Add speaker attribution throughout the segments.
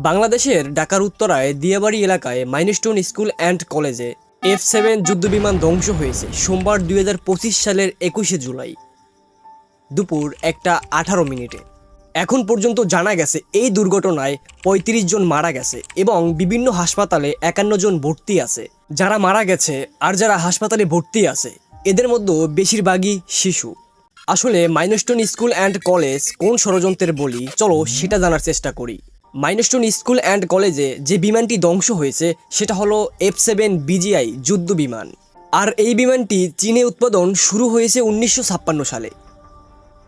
Speaker 1: বাংলাদেশের ঢাকার উত্তরায় দিয়াবাড়ি এলাকায় মাইলস্টোন স্কুল অ্যান্ড কলেজে F7 যুদ্ধবিমান ধ্বংস হয়েছে সোমবার 2025 সালের 21শে জুলাই দুপুর 1:18 এখন পর্যন্ত জানা গেছে এই দুর্ঘটনায় 35 জন মারা গেছে এবং বিভিন্ন হাসপাতালে 51 জন ভর্তি আছে। যারা মারা গেছে আর যারা হাসপাতালে ভর্তি আছে এদের মধ্যে বেশিরভাগই শিশু। আসলে মাইলস্টোন স্কুল অ্যান্ড কলেজ কোন ষড়যন্ত্রের বলি, চলো সেটা জানার চেষ্টা করি। মাইলস্টোন স্কুল অ্যান্ড কলেজে যে বিমানটি ধ্বংস হয়েছে সেটা হলো F7 BGI যুদ্ধ বিমান। আর এই বিমানটি চীনে উৎপাদন শুরু হয়েছে 1956 সালে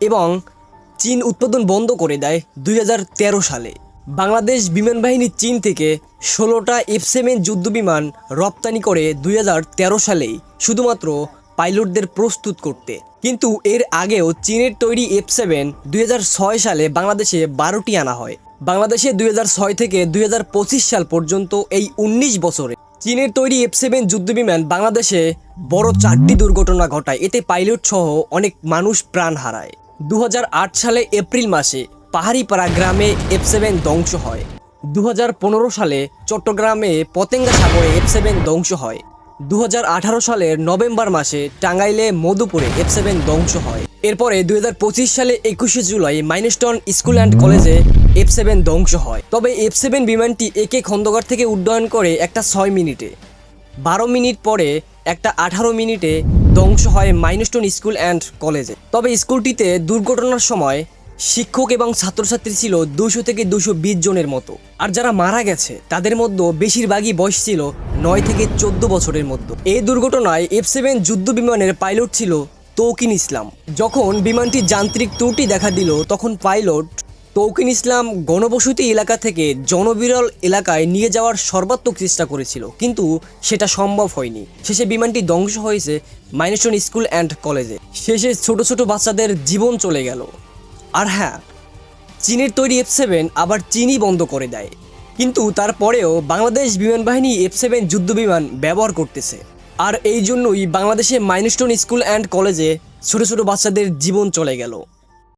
Speaker 1: এবং চীন উৎপাদন বন্ধ করে দেয় 2013 সালে। বাংলাদেশ বিমান বাহিনী চীন থেকে 16টা F7 যুদ্ধ বিমান রপ্তানি করে 2013 সালেই শুধুমাত্র পাইলটদের প্রস্তুত করতে। কিন্তু এর আগেও চীনের তৈরি F7 2006 সালে বাংলাদেশে 12টি আনা হয়। বাংলাদেশে 2006 থেকে 2025 সাল পর্যন্ত এই 19 বছরে চীনের তৈরি F7 যুদ্ধবিমান বাংলাদেশে বড় 4টি দুর্ঘটনা ঘটায়, এতে পাইলট সহ অনেক মানুষ প্রাণ হারায়। 2008 সালে এপ্রিল মাসে পাহাড়িপাড়া গ্রামে F7 ধ্বংস হয়। 2015 সালে চট্টগ্রামে পতেঙ্গা সাগরে F7 ধ্বংস হয়। 2018 সালের নভেম্বর মাসে টাঙ্গাইলে মধুপুরে F7 ধ্বংস হয়। এরপরে 2025 সালে 21শে জুলাই মাইলস্টোন স্কুল অ্যান্ড কলেজে F7 ধ্বংস হয়। তবে F7 বিমানটি একে খন্দকার থেকে উড্ডয়ন করে একটা 6 মিনিটে, 12 মিনিট পরে একটা 18 মিনিটে ধ্বংস হয় মাইলস্টোন স্কুল অ্যান্ড কলেজে। তবে স্কুলটিতে দুর্ঘটনার সময় শিক্ষক এবং ছাত্রছাত্রী ছিল 200 থেকে 220 জনের মতো। আর যারা মারা গেছে তাদের মধ্যে বেশিরভাগই বয়স ছিল 9 থেকে 14 বছরের মধ্যে। এই দুর্ঘটনায় F7 যুদ্ধ বিমানের পাইলট ছিল তৌকিন ইসলাম। যখন বিমানটি যান্ত্রিক ত্রুটি দেখা দিল তখন পাইলট তৌকিন ইসলাম গণবসতি এলাকা থেকে জনবিরল এলাকায় নিয়ে যাওয়ার সর্বাত্মক চেষ্টা করেছিল, কিন্তু সেটা সম্ভব হয়নি। শেষে বিমানটি ধ্বংস হয়েছে মাইলস্টোন স্কুল অ্যান্ড কলেজে। শেষে ছোট ছোট বাচ্চাদের জীবন চলে গেল। আর হ্যাঁ, চীনের তৈরি F7 আবার চীনই বন্ধ করে দেয়, কিন্তু তারপরেও বাংলাদেশ বিমান বাহিনী F7 যুদ্ধ বিমান ব্যবহার করতেছে। আর এই জন্যই বাংলাদেশে মাইলস্টোন স্কুল অ্যান্ড কলেজে ছোট ছোট বাচ্চাদের জীবন চলে গেল।